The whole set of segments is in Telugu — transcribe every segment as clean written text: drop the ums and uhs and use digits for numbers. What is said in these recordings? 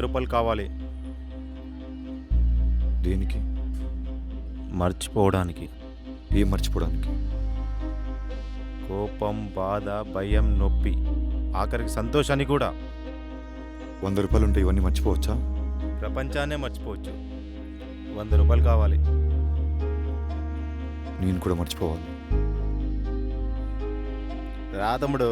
రూపాయలు కావాలి. దేనికి? మర్చిపోవడానికి. ఏం మర్చిపోవడానికి? కోపం, బాధ, భయం, నొప్పి, ఆఖరికి సంతోషాన్ని కూడా. 100 రూపాయలు ఉంటే ఇవన్నీ మర్చిపోవచ్చా? ప్రపంచాన్నే మర్చిపోవచ్చు. 100 రూపాయలు కావాలి. నేను కూడా మర్చిపోవాలి. రా తమ్ముడు.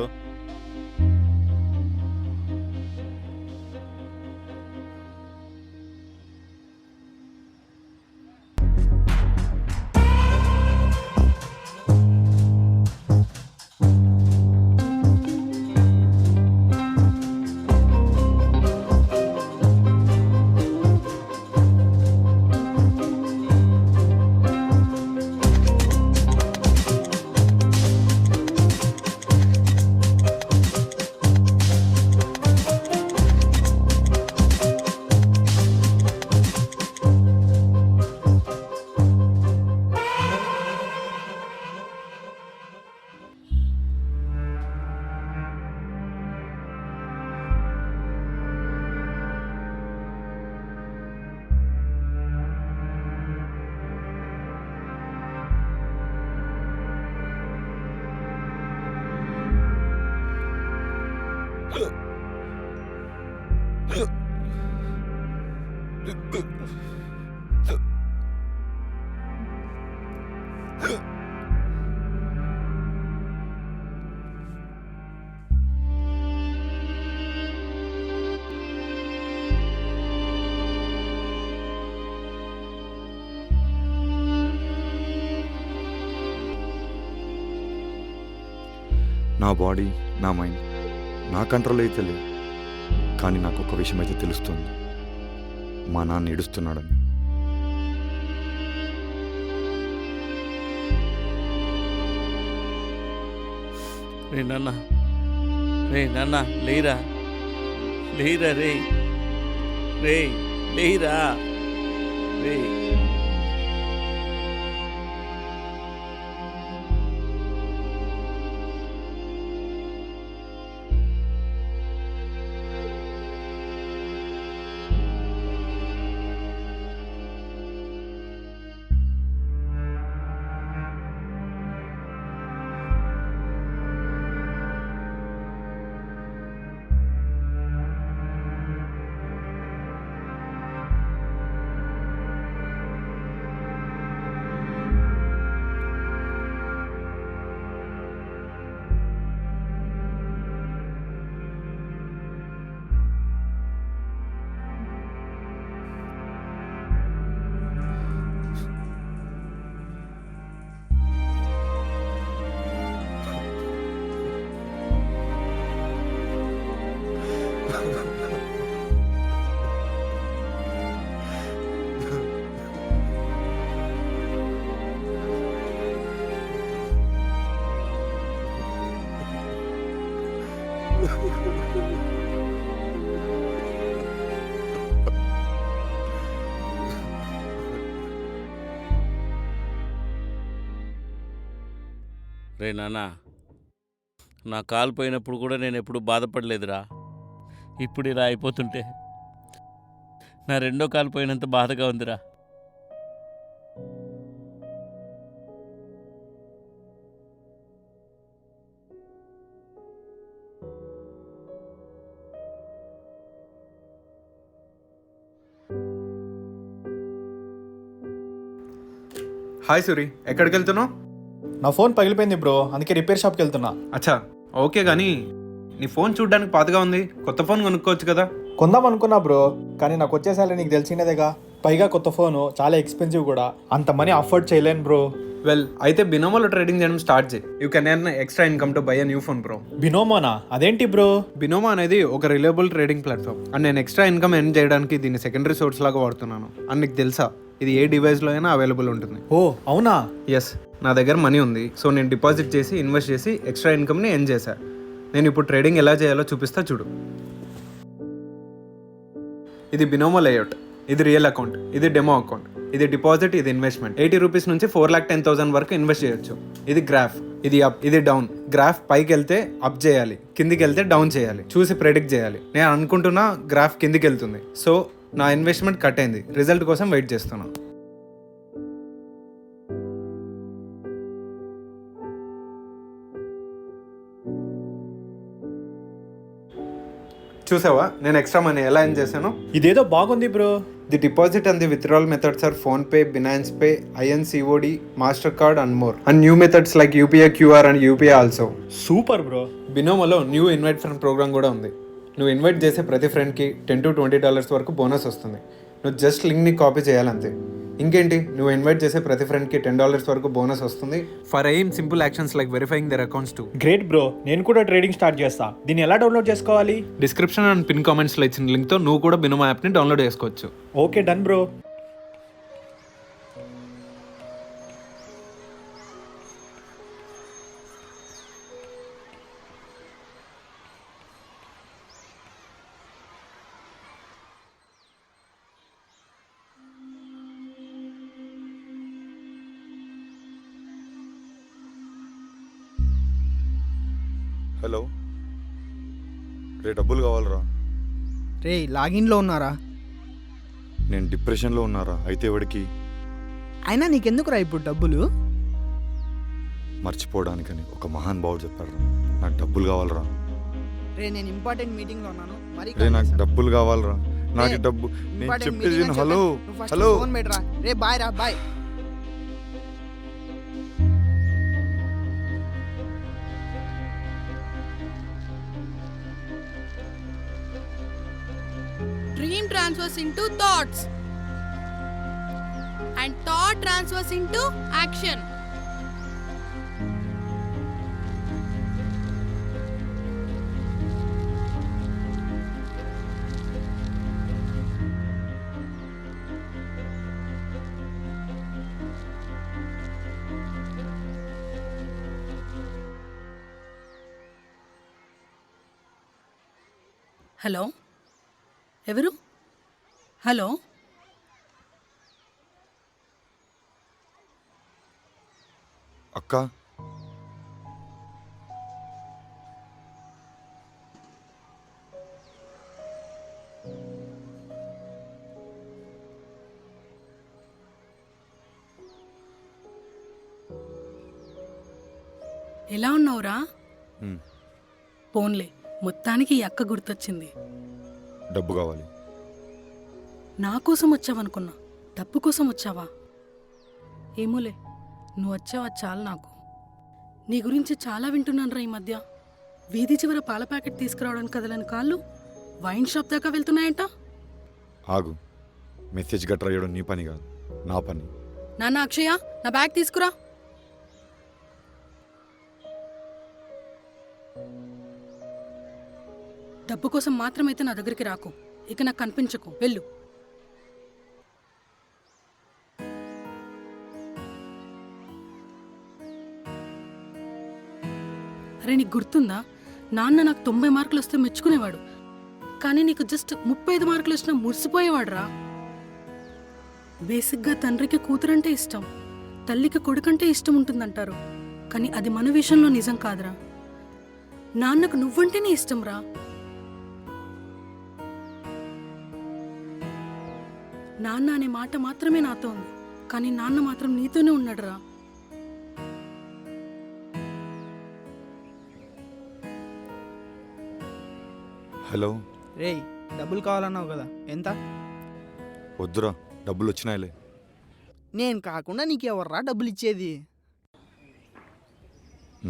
నా బాడీ, నా మైండ్ నా కంట్రోల్ అయితే లేదు. కానీ నాకు ఒక విషయం అయితే తెలుస్తుంది, మా నాన్న ఏడుస్తున్నాడని. రే నాన్న లేరా లేరా రే రే లేరా రే. రే నాన్న, నా కాలు పోయినప్పుడు కూడా నేను ఎప్పుడు బాధపడలేదురా. ఇప్పుడు ఇలా అయిపోతుంటే నా రెండో కాలు పోయినంత బాధగా ఉందిరా. హాయ్ సూరి, ఎక్కడికి వెళ్తున్నావు? నా ఫోన్ పగిలిపోయింది బ్రో, అందుకే రిపేర్ షాప్కి వెళ్తున్నా. అచ్చా ఓకే, కానీ నీ ఫోన్ చూడ్డానికి పాతగా ఉంది, కొత్త ఫోన్ కొనుక్కోవచ్చు కదా. కొందాం అనుకున్నా బ్రో, కానీ నాకు వచ్చే సాలరీ నీకు తెలిసినదేగా. పైగా కొత్త ఫోను చాలా ఎక్స్పెన్సివ్ కూడా, అంత మనీ అఫోర్డ్ చేయలేను బ్రో. వెల్, అయితే బినోమోలో ట్రేడింగ్ చేయడం స్టార్ట్ చేయి. You can earn extra income to buy a new phone bro. బినోమోనా? అదేంటి బ్రో? బినోమో అనేది ఒక రిలయబుల్ ట్రేడింగ్ ప్లాట్ఫామ్, అండ్ నేను ఎక్స్ట్రా ఇన్కమ్ ఎర్న్ చేయడానికి దీన్ని సెకండరీ సోర్స్ లాగా వాడుతున్నాను. అండ్ నీకు తెలుసా, ఇది ఏ డివైస్లో అయినా అవైలబుల్ ఉంటుంది. ఓ అవునా? ఎస్, నా దగ్గర మనీ ఉంది, సో నేను డిపాజిట్ చేసి ఇన్వెస్ట్ చేసి ఎక్స్ట్రా ఇన్కమ్ని ఎర్న్ చేశాను. నేను ఇప్పుడు ట్రేడింగ్ ఎలా చేయాలో చూపిస్తా చూడు. ఇది బినోమో లేఅవుట్, ఇది రియల్ అకౌంట్, ఇది డెమో అకౌంట్. ఇది డిపాజిట్, ఇది ఇన్వెస్ట్మెంట్. 80 రూపీస్ నుంచి 4,10,000 వరకు ఇన్వెస్ట్ చేయొచ్చు. ఇది గ్రాఫ్, ఇది అప్, ఇది డౌన్. గ్రాఫ్ పైకి వెళ్తే అప్ చేయాలి, కిందికి వెళ్తే డౌన్ చేయాలి, చూసి ప్రెడిక్ట్ చేయాలి. నేను అనుకుంటున్నా గ్రాఫ్ కిందికి వెళ్తుంది, సో నా ఇన్వెస్ట్మెంట్ కట్ అయింది. రిజల్ట్ కోసం వెయిట్ చేస్తున్నా. చూసావా నేను ఎక్స్ట్రా మనీ ఎలా ఏం చేశాను? ఇదేదో బాగుంది bro. The deposit and the withdrawal methods are PhonePe, Binance Pay, INCOD, MasterCard and more. And new methods like UPI QR and UPI also. Super bro. బినోమోలో న్యూ ఇన్వైట్ ఫ్రెండ్ ప్రోగ్రామ్ కూడా ఉంది. నువ్వు ఇన్వైట్ చేసే ప్రతి ఫ్రెండ్కి $10 to $20 వరకు బోనస్ వస్తుంది. నువ్వు జస్ట్ లింక్ని కాపీ చేయాలంతే. ఇంకేంటి, నువ్వు ఇన్వైట్ చేసే ప్రతి ఫ్రెండ్కి $10 వరకు బోనస్ వస్తుంది. For aim simple actions like verifying their accounts too. Great bro, నేను కూడా ట్రేడింగ్ స్టార్ట్ చేస్తా. దీన్ని ఎలా డౌన్లోడ్ చేసుకోవాలి? డిస్క్రిప్షన్ అండ్ పిన్ కామెంట్స్లో ఇచ్చిన లింక్తో నువ్వు కూడా బినోమో యాప్ని డౌన్లోడ్ చేసుకోవచ్చు. Okay done bro. హలో, రే డబ్బులు కావాలరా. రే లాగిన్లో ఉన్నారా? నేను డిప్రెషన్లో ఉన్నారా. అయితే ఎవడికి అయినా నీకెందుకురా ఇప్పుడు డబ్బులు? మర్చిపోవడానికని ఒక మహాన్ భావుడు చెప్పారు. నాకు డబ్బులు కావాలరా. రే నేను ఇంపార్టెంట్ మీటింగ్లో ఉన్నాను, మరి రే నాకు డబ్బులు కావాలరా. నాకు డబ్బు నేను చెప్పేది విను. హలో హలో ఫోన్ పెట్టరా. రే బాయ్ రా, bye. Dream transfers into thoughts and thought transfers into action. Hello, ఎవరు? హలో, అక్క. ఎలా ఉన్నావురా? ఉమ్, పోన్లే, మొత్తానికి ఈ అక్క గుర్తొచ్చింది. డబ్బు కావాలి. నా కోసం వచ్చావనుకున్నా, డబ్బు కోసం వచ్చావా? ఏమోలే, నువ్వు వచ్చావా చాలు నాకు. నీ గురించి చాలా వింటున్నానురా ఈ మధ్య. వీధి చివర పాల ప్యాకెట్ తీసుకురావడానికి కదలని కాళ్ళు వైన్ షాప్ దాకా వెళ్తున్నాయంట. ఆగు, మెసేజ్ గట్రా వేయడం నీ పని కాదు, నా పని. నాన్న అక్షయ, నా బ్యాగ్ తీసుకురా. డబ్బు కోసం మాత్రమైతే నా దగ్గరికి రాకు, ఇక నాకు కనిపించకు, వెళ్ళు. అరే నీకు గుర్తుందా, నాన్న నాకు 90 మార్కులు వస్తే మెచ్చుకునేవాడు, కానీ నీకు జస్ట్ 35 మార్కులు వచ్చినా మురిసిపోయేవాడు రా. బేసిక్గా తండ్రికి కూతురంటే ఇష్టం, తల్లికి కొడుకంటే ఇష్టం ఉంటుందంటారు, కానీ అది మన విషయంలో నిజం కాదురా. నాన్నకు నువ్వంటేనే ఇష్టం రా. నాన్న అనే మాట మాత్రమే నాతో ఉంది, కానీ నాన్న మాత్రం నీతోనే ఉన్నాడు రా. హలో. రే డబ్బులు కావాలన్నావు కదా, ఎంత? వద్దురా, డబ్బులు వచ్చినాయిలే. నేను కాకుండా నీకెవర్రా డబ్బులు ఇచ్చేది?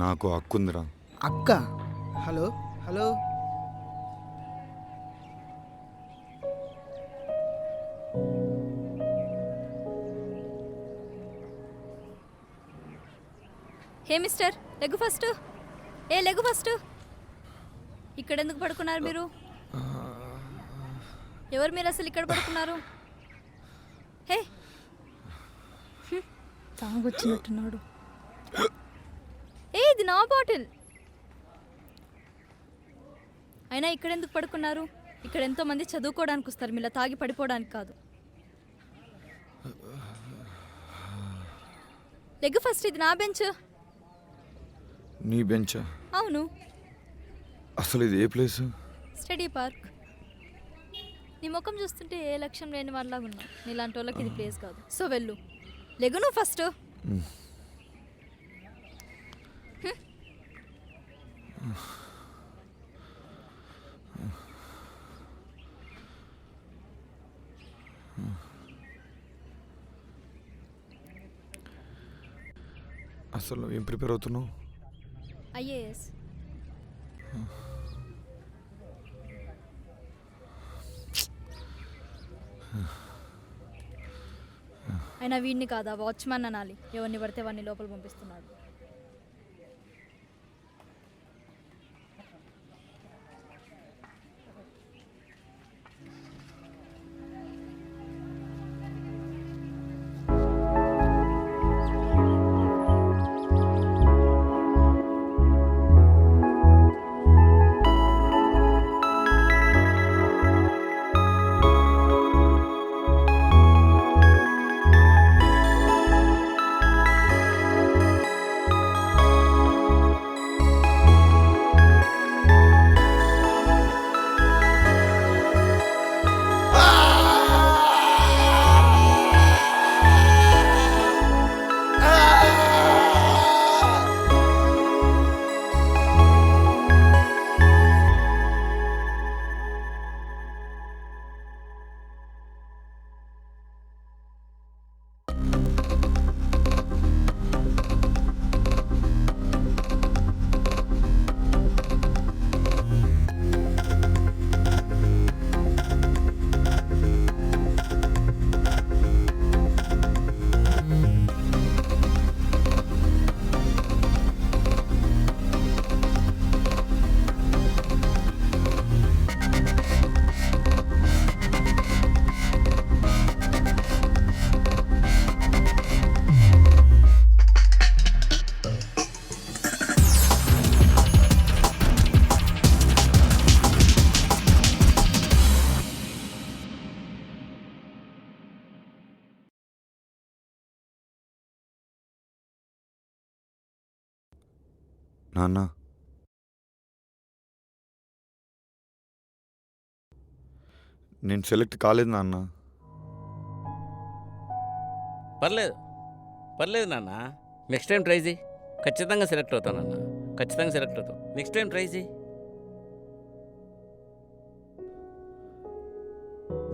నాకు హక్కుందిరా. అక్క. Hello hello. Hey mister, leg first. Leg first. ఇక్కడ ఎందుకు పడుకున్నారు మీరు? ఎవరు మీరు అసలు ఇక్కడ పడుకున్నారు? హే, తాగొచ్చినట్టున్నాడు. ఇది నా బాటిల్. అయినా ఇక్కడ ఎందుకు పడుకున్నారు? ఇక్కడ ఎంతో మంది చదువుకోవడానికి వస్తారు, మీలా తాగి పడిపోవడానికి కాదు. లెగ్గు ఫస్ట్, ఇది నా బెంచ్. నీ బెంచా? అవును, అసలు ఇది ఏ ప్లేస్? Study park. నీ ముఖం చూస్తుంటే ఏ లక్ష్యం లేని వాళ్ళలాగా ఉన్నావు. నీలాంటి వాళ్ళకి ఇది ప్లేస్ కాదు. సో వెళ్ళు, లెగ్గు నువ్వు ఫస్ట్. అసలు ఏం ప్రిపేర్ అవుతున్నావు? ఐఏఎస్. అయినా వీడిని కాదా వాచ్మ్యాన్ అనాలి. ఎవరిని పడితే వాడిని లోపల పంపిస్తున్నాడు. నాన్న, నేను సెలెక్ట్ కాలేదు నాన్న. పర్లేదు పర్లేదు నాన్న, నెక్స్ట్ టైం ట్రై చేయి. ఖచ్చితంగా సెలెక్ట్ అవుతావు నాన్న, ఖచ్చితంగా సెలెక్ట్ అవుతావు. నెక్స్ట్ టైం ట్రై చేయి.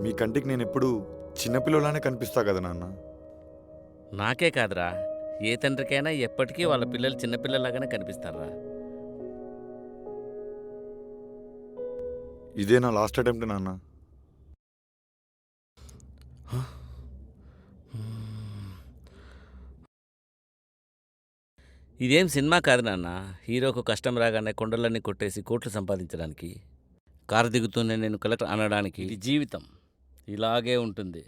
మీ కంటికి నేను ఎప్పుడు చిన్నపిల్లలానే కనిపిస్తా కదా నాన్న. నాకే కాదురా, ఏ తండ్రికైనా ఎప్పటికీ వాళ్ళ పిల్లలు చిన్నపిల్లలాగానే కనిపిస్తారా. ఇదే నా లాస్ట్ అటెంప్ట్ నాన్న. ఇదేం సినిమా కాదు నాన్న. హీరోకు కష్టం రాగానే కొండలన్నీ కొట్టేసి కోట్లు సంపాదించడానికి, కారు దిగుతూనే నేను కలెక్టర్ అనడానికి. ఇది జీవితం ఇలాగే ఉంటుంది.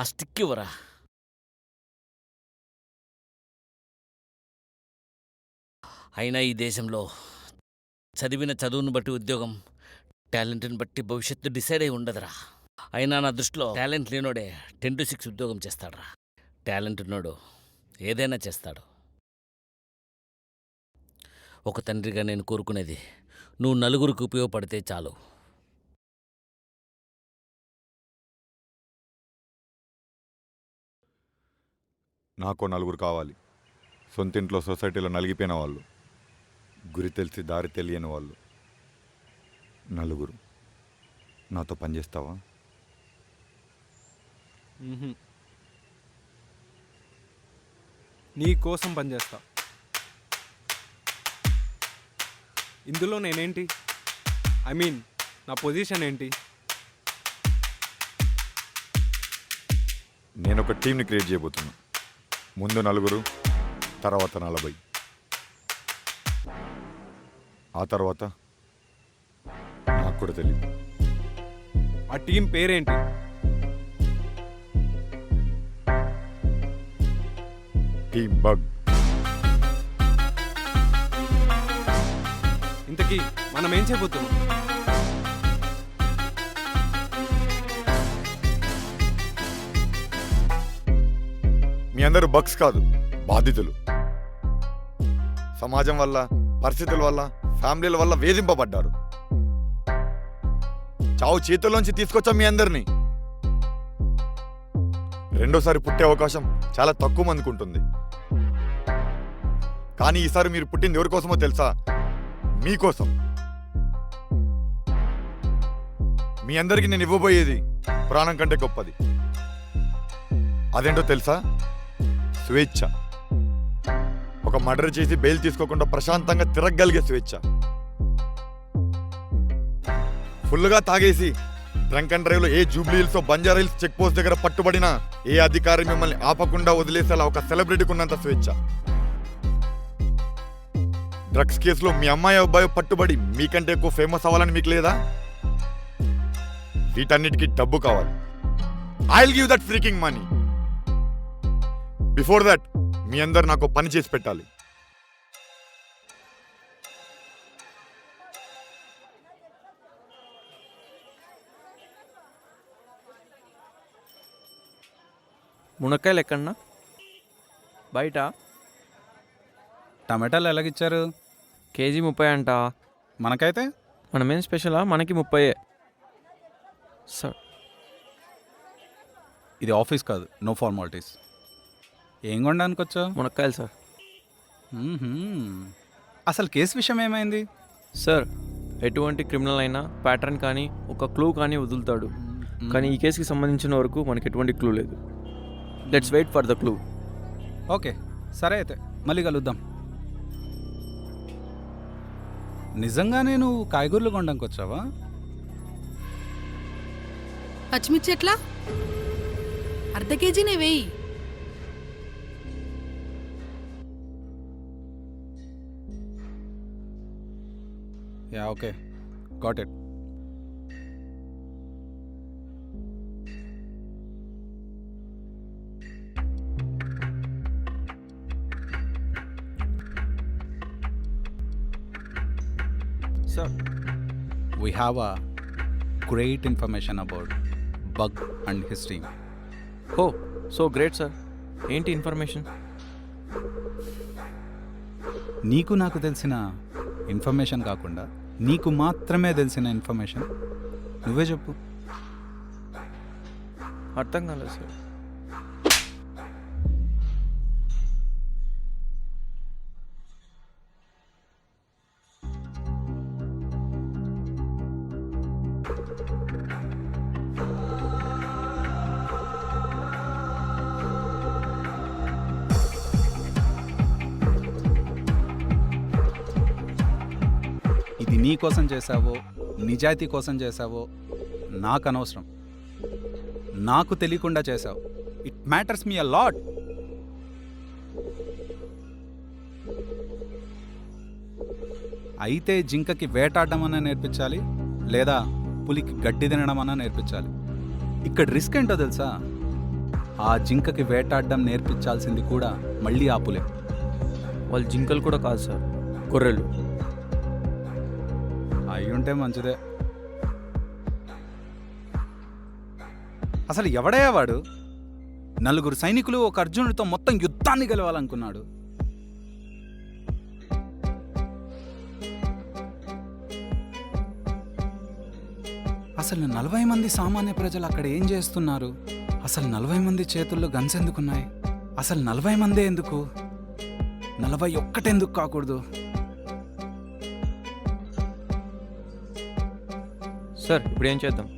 ఆ స్టిక్ ఇవ్వరా. అయినా ఈ దేశంలో చదివిన చదువును బట్టి ఉద్యోగం, టాలెంట్ని బట్టి భవిష్యత్తు డిసైడ్ అయి ఉండదురా. అయినా నా దృష్టిలో టాలెంట్ లేనోడే 10 to 6 ఉద్యోగం చేస్తాడురా. టాలెంట్ ఉన్నోడు ఏదైనా చేస్తాడు. ఒక తండ్రిగా నేను కోరుకునేది, నువ్వు నలుగురికి ఉపయోగపడితే చాలు. నాకు నలుగురు కావాలి. సొంత ఇంట్లో సొసైటీలో నలిగిపోయిన వాళ్ళు, గురి తెలిసి దారి తెలియని వాళ్ళు. నలుగురు. నాతో పనిచేస్తావా? నీ కోసం పనిచేస్తా. ఇందులో నేనేంటి? ఐ మీన్ నా పొజిషన్ ఏంటి? నేను ఒక టీంని క్రియేట్ చేయబోతున్నా. ముందు 4, తర్వాత 40. ఆ తర్వాత నాకు కూడా తెలియదు. ఆ టీం పేరేంటి? Team bug. ఇంతకీ మనం ఏం చేయబోతున్నాం? మీ అందరూ బగ్స్ కాదు, బాధితులు. సమాజం వల్ల, పరిస్థితుల వల్ల, ఫ్యామిలీల వల్ల వేధింపబడ్డారు. చావు చేతుల్లోంచి తీసుకొచ్చాం మీ అందరినీ. రెండోసారి పుట్టే అవకాశం చాలా తక్కువ మందికి ఉంటుంది. కానీ ఈసారి మీరు పుట్టింది ఎవరి కోసమో తెలుసా? మీకోసం. మీ అందరికీ నేను ఇవ్వబోయేది ప్రాణం కంటే గొప్పది. అదేంటో తెలుసా? స్వేచ్ఛ. ఒక మర్డర్ చేసి బెయిల్ తీసుకోకుండా ప్రశాంతంగా తిరగగలిగే స్వేచ్ఛ. ఫుల్గా తాగేసి డ్రంక్ అండ్ డ్రైవ్లో ఏ జూబ్లీ హిల్స్ బంజారా హిల్స్ చెక్ పోస్ట్ దగ్గర పట్టుబడినా ఏ అధికారి మిమ్మల్ని ఆపకుండా వదిలేసేలా ఒక సెలబ్రిటీకి ఉన్నంత స్వేచ్ఛ. డ్రగ్స్ కేసులో మీ అమ్మాయి అబ్బాయి పట్టుబడి మీకంటే ఎక్కువ ఫేమస్ అవ్వాలని మీకు లేదా? వీటన్నిటికీ డబ్బు కావాలి. I'll give that freaking money. Before that మీ అందరు నాకు పని చేసి పెట్టాలి. మునక్కాయలు ఎక్కడన్నా? బయట. టమాటాలు ఎలాగిచ్చారు? కేజీ 30 అంట. మనకైతే మనమేం స్పెషలా? మనకి 30 సార్. ఇది ఆఫీస్ కాదు, నో ఫార్మాలిటీస్. ఏం కొనడానికి వచ్చావు? మునక్కాయలు సార్. అసలు కేసు విషయం ఏమైంది? సార్, ఎటువంటి క్రిమినల్ అయినా ప్యాటర్న్ కానీ ఒక క్లూ కానీ వదులుతాడు. కానీ ఈ కేసుకి సంబంధించిన వరకు మనకి ఎటువంటి క్లూ లేదు. Let's wait for the clue. Okay, సరే అయితే మళ్ళీ కలుద్దాం. నిజంగానే నువ్వు కాయగూరలు కొనడానికి వచ్చావా? పచ్చిమిర్చి ఎట్లా? అర్ధ కేజీనే వేయి. Yeah, okay, got it. Sir, We have a great information about bug and his team. హో, సో గ్రేట్ సార్. ఏంటి ఇన్ఫర్మేషన్? నీకు నాకు తెలిసిన ఇన్ఫర్మేషన్ కాకుండా నీకు మాత్రమే తెలిసిన ఇన్ఫర్మేషన్ నువ్వే చెప్పు. అర్థం కాలేదు సార్. ఇది నీ కోసం చేసావో నిజాయితీ కోసం చేసావో నాకు అనవసరం. నాకు తెలియకుండా చేసావు. It matters me a lot. అయితే జింకకి వేటాడడం అన్నా నేర్పించాలి, లేదా పులికి గడ్డి తినడం అన్నా నేర్పించాలి. ఇక్కడ రిస్క్ ఏంటో తెలుసా? ఆ జింకకి వేటాడడం నేర్పించాల్సింది కూడా మళ్ళీ ఆ పులే. వాళ్ళు జింకలు కూడా కాదు సార్, గొర్రెలు. అయ్యుంటే మంచిదే. అసలు ఎవడయ్యా వాడు? 4 సైనికులు ఒక అర్జునుడితో మొత్తం యుద్ధాన్ని గెలవాలనుకున్నాడు. అసలు 40 మంది సామాన్య ప్రజలు అక్కడ ఏం చేస్తున్నారు? అసలు 40 మంది చేతుల్లో గన్స్ ఎందుకున్నాయి? అసలు 40 మందే ఎందుకు? 41 ఎందుకు కాకూడదు? సార్, ఇప్పుడు ఏం చేద్దాం?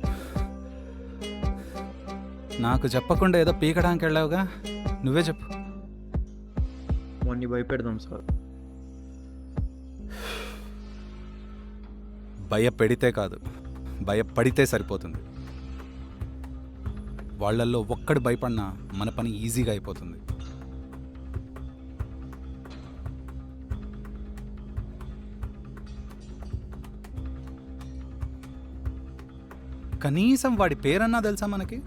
నాకు చెప్పకుండా ఏదో పీకడానికి వెళ్ళావుగా, నువ్వే చెప్పు. వాడిని భయపెడదాం సార్. భయపెడితే కాదు, భయపడితే సరిపోతుంది. వాళ్ళల్లో ఒక్కడు భయపడినా మన పని ఈజీగా అయిపోతుంది. కనీసం వాడి పేరన్నా తెలుసా మనకి?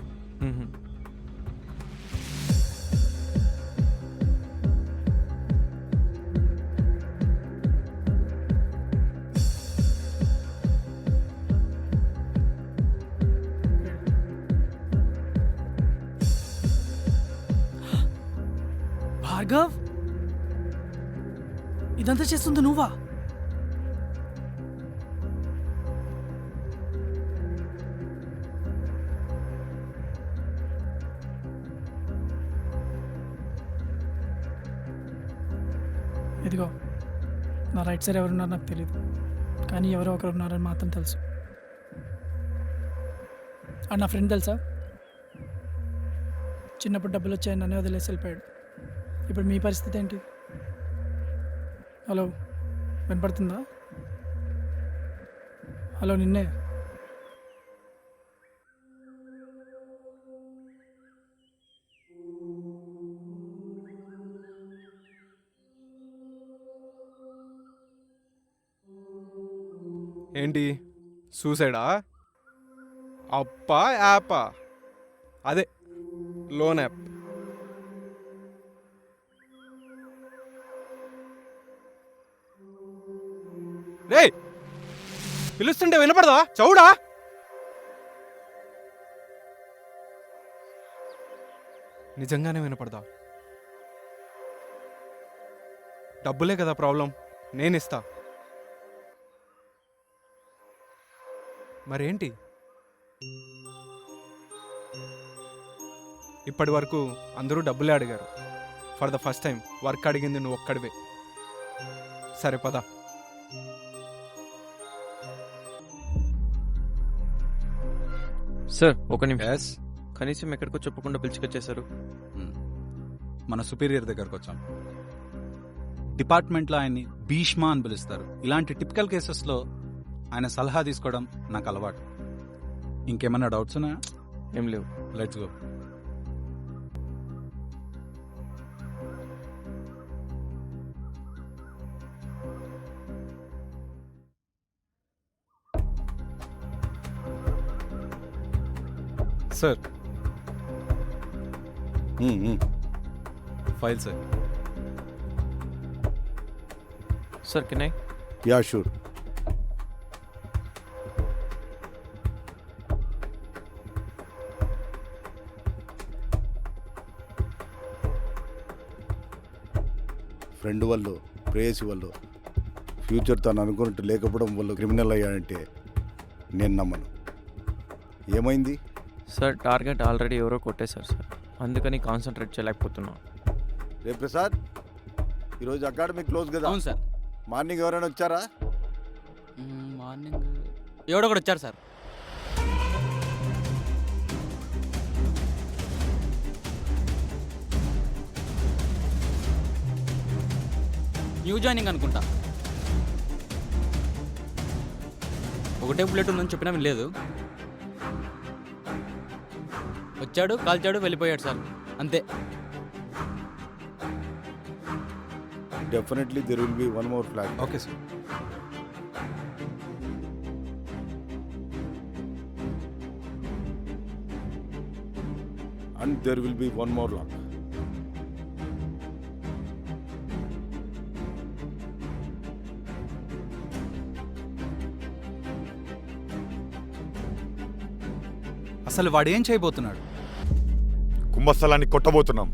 ఇదంతా చేస్తుంది నువ్వా? ఇదిగో నా రైట్ సైడ్ ఎవరున్నారో నాకు తెలియదు, కానీ ఎవరో ఒకరు ఉన్నారని మాత్రం తెలుసు. అండ్ నా ఫ్రెండ్ తెలుసా, చిన్నప్పుడు డబ్బులు వచ్చాయని నన్నే వదిలేసి వెళ్ళిపోయాడు. ఇప్పుడు మీ పరిస్థితి ఏంటి? హలో, వినపడుతుందా? హలో, నిన్నే. ఏంటి సూసైడా? అప్పా యాపా? అదే లోన్ యాప్. రే పిలుస్తుంటే వినపడదా? చౌడా నిజంగానే వినపడదా? డబ్బులే కదా ప్రాబ్లం, నేనిస్తా. మరేంటి? ఇప్పటి వరకు అందరూ డబ్బులే అడిగారు. For the first time work అడిగింది నువ్వు ఒక్కడివే. సరే పద. సార్ ఒక నిమిషం, కనీసం ఎక్కడికో చెప్పకుండా పిలుచుకొచ్చేసారు. మన సుపీరియర్ దగ్గరకు వచ్చాం. డిపార్ట్మెంట్లో ఆయన్ని భీష్మ అని పిలుస్తారు. ఇలాంటి టిపికల్ కేసెస్లో ఆయన సలహా తీసుకోవడం నాకు అలవాటు. ఇంకేమన్నా డౌట్స్ ఉన్నాయా? ఏం లేవు. Let's go. Sir file sir. Sir can I? Yeah sure. Friend వాళ్ళు, ప్రేయసి వాళ్ళు ఫ్యూచర్ తను అనుకున్నట్టు లేకపోవడం వల్ల క్రిమినల్ అయ్యాడంటే నేను నమ్మను. ఏమైంది? సార్ టార్గెట్ ఆల్రెడీ ఎవరో కొట్టేశారు సార్, అందుకని కాన్సన్ట్రేట్ చేయలేకపోతున్నాం. రే ప్రసాద్, ఈరోజు అకాడమీ క్లోజ్ కదా? అవును సార్. మార్నింగ్ ఎవరైనా వచ్చారా? మార్నింగ్ ఎవడో కూడా వచ్చారు సార్. న్యూ జాయినింగ్ అనుకుంటా. ఒకటే బుల్లెట్ ఉందని చెప్పినా లేదు. వచ్చాడు, కాల్చాడు, వెళ్ళిపోయాడు సార్, అంతే. Definitely there will be one more flag. Okay sir. And there will be one more lock. అసలు వాడు ఏం చేయబోతున్నాడు? కుంభస్థలాన్ని కొట్టబోతున్నాం.